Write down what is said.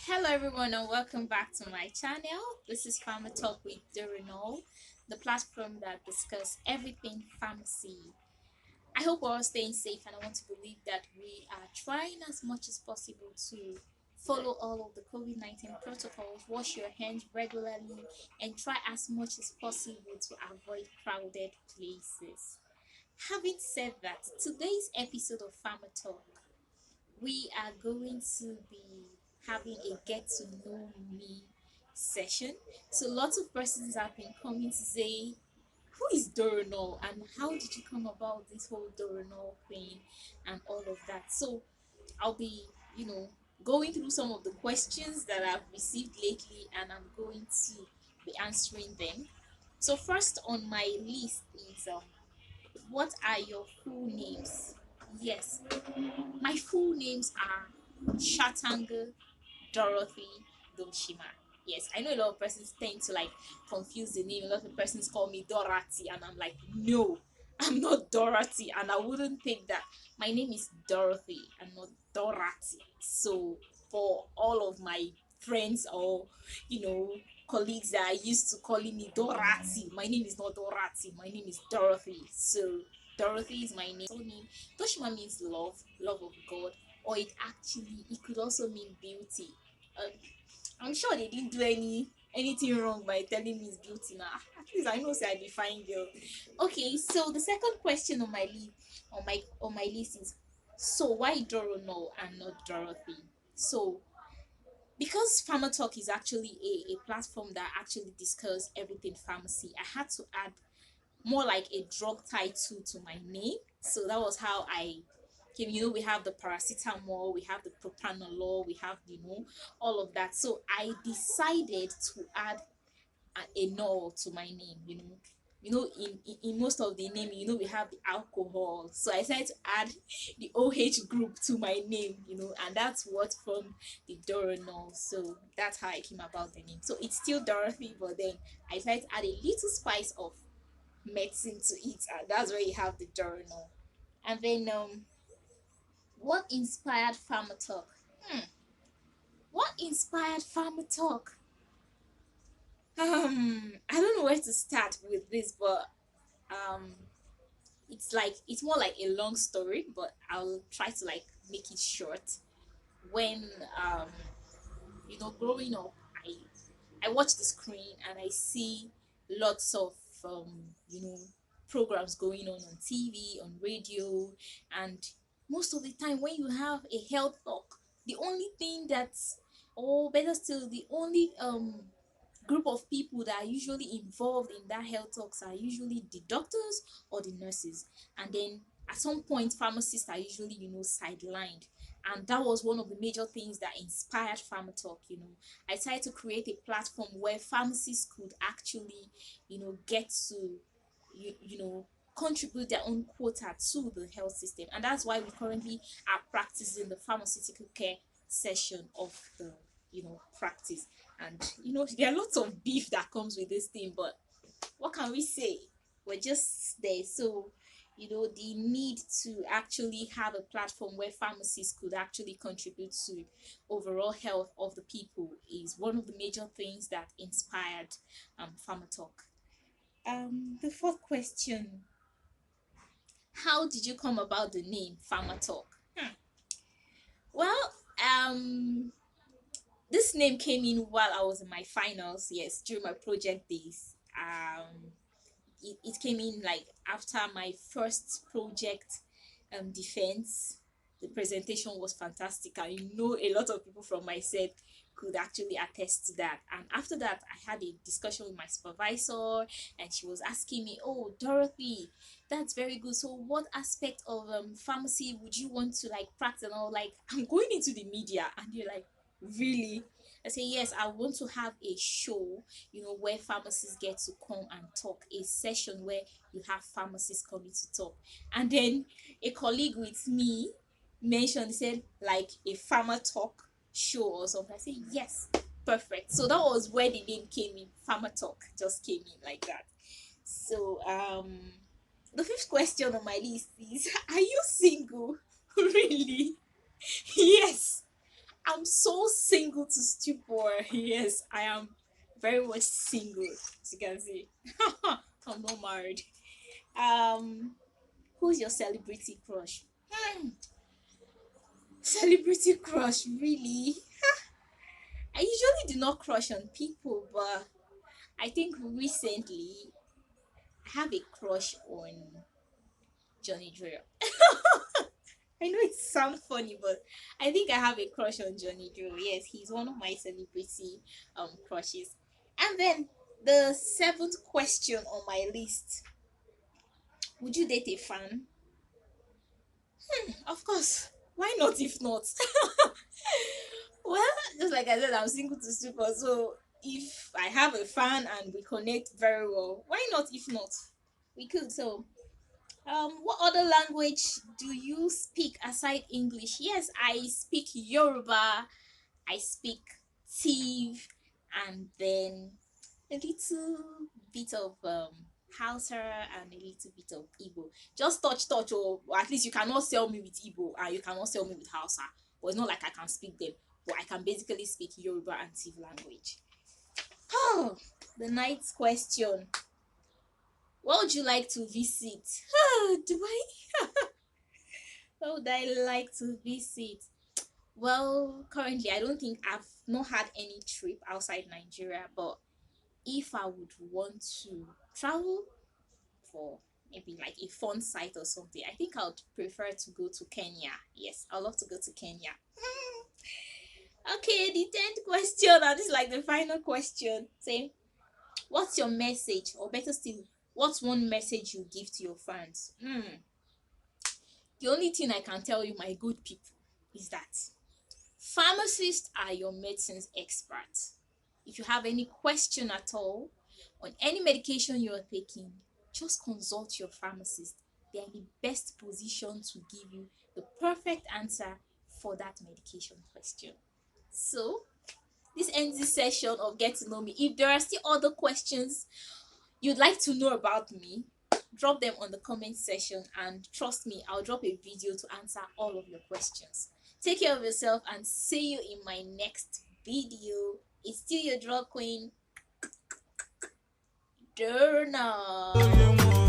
Hello everyone and welcome back to my channel. This is Pharma Talk with Doronol, the platform that discusses everything pharmacy. I hope we're all staying safe and I want to believe that we are trying as much as possible to follow all of the COVID-19 protocols, wash your hands regularly and try as much as possible to avoid crowded places. Having said that, today's episode of Pharma Talk we are going to be having a get to know me session. So lots of persons have been coming to say, who is Doronol and how did you come about this whole Doronol thing and all of that. So I'll be, going through some of the questions that I've received lately and I'm going to be answering them. So first on my list is what are your full names? Yes, my full names are Shatanga Dorothy Domshima. Yes, I know a lot of persons tend to like confuse the name. A lot of persons call me Dorothy, and I'm like, no, I'm not Dorothy, and I wouldn't think that. My name is Dorothy and not Dorothy. So for all of my friends or you know colleagues that are used to calling me Dorothy, my name is not Dorothy. My name is Dorothy. So Dorothy is my name. Name. Toshima means love, love of God, or it could also mean beauty. um, I'm sure they didn't do anything wrong by telling me it's beauty now. At least I know say I be fine girl. Okay, so the second question on my list is, so why Doronol and not Dorothy? So because Pharma Talk is actually a platform that actually discuss everything pharmacy, I had to add more like a drug title to my name. So that was how I came. We have the paracetamol, we have the propranolol, we have, all of that. So I decided to add a null to my name, in most of the name, we have the alcohol. So I decided to add the OH group to my name, and that's what from the Doronol. So that's how I came about the name. So it's still Dorothy, but then I decided to add a little spice of medicine to eat, and that's where you have the journal. And then what inspired Pharma Talk? What inspired Pharma Talk? I don't know where to start with this, but um it's more like a long story, but I'll try to like make it short. When growing up, I watch the screen and I see lots of programs going on TV, on radio, and most of the time when you have a health talk, the only thing that's, or better still, the only group of people that are usually involved in that health talks are usually the doctors or the nurses, and then at some point pharmacists are usually sidelined. And that was one of the major things that inspired Pharma Talk. I tried to create a platform where pharmacists could actually get to contribute their own quota to the health system, and that's why we currently are practicing the pharmaceutical care session of the practice. And there are lots of beef that comes with this thing, but what can we say? We're just there. So the need to actually have a platform where pharmacists could actually contribute to overall health of the people is one of the major things that inspired Pharma Talk. The fourth question: how did you come about the name Pharma Talk? Well, this name came in while I was in my finals. Yes, during my project days. It came in like after my first project defense. The presentation was fantastic. I know a lot of people from my set could actually attest to that. And after that, I had a discussion with my supervisor, and she was asking me, oh Dorothy, that's very good, so what aspect of pharmacy would you want to like practice? And I was like, I'm going into the media. And you're like, really? I say, yes, I want to have a show, where pharmacists get to come and talk, a session where you have pharmacists coming to talk. And then a colleague with me mentioned, said, like a Pharma Talk show or something. I said, yes, perfect. So that was where the name came in. Pharma Talk just came in like that. So, the fifth question on my list is, are you single? Really? Yes, am so single to stupor. Yes, I am very much single, as you can see. I'm not married. Um, who's your celebrity crush? Celebrity crush, really? I usually do not crush on people, but I think recently I have a crush on Johnny Drill. I know it sounds funny, but I think I have a crush on Johnny Drill. Yes, he's one of my celebrity crushes. And then the seventh question on my list: would you date a fan? Of course. Why not? If not, well, just like I said, I'm single to super. So if I have a fan and we connect very well, why not? If not, we could. So what other language do you speak aside English? Yes, I speak Yoruba, I speak Tiv, and then a little bit of Hausa and a little bit of Igbo. Just touch, or at least you cannot sell me with Igbo and you cannot sell me with Hausa. But it's not like I can speak them, but I can basically speak Yoruba and Tiv language. Oh, the ninth question. What would you like to visit? Do I? What would I like to visit? Well, currently, I don't think I've not had any trip outside Nigeria, but if I would want to travel for maybe like a fun site or something, I think I would prefer to go to Kenya. Yes, I'd love to go to Kenya. Okay, the 10th question, and this is like the final question. Say, what's your message, or better still, what's one message you give to your fans? The only thing I can tell you, my good people, is that pharmacists are your medicines experts. If you have any question at all on any medication you're taking, just consult your pharmacist. They are in the best position to give you the perfect answer for that medication question. So, this ends this session of Get to Know Me. If there are still other questions you'd like to know about me, drop them on the comment section, and trust me, I'll drop a video to answer all of your questions. Take care of yourself and see you in my next video. It's still your drug queen, Doronol.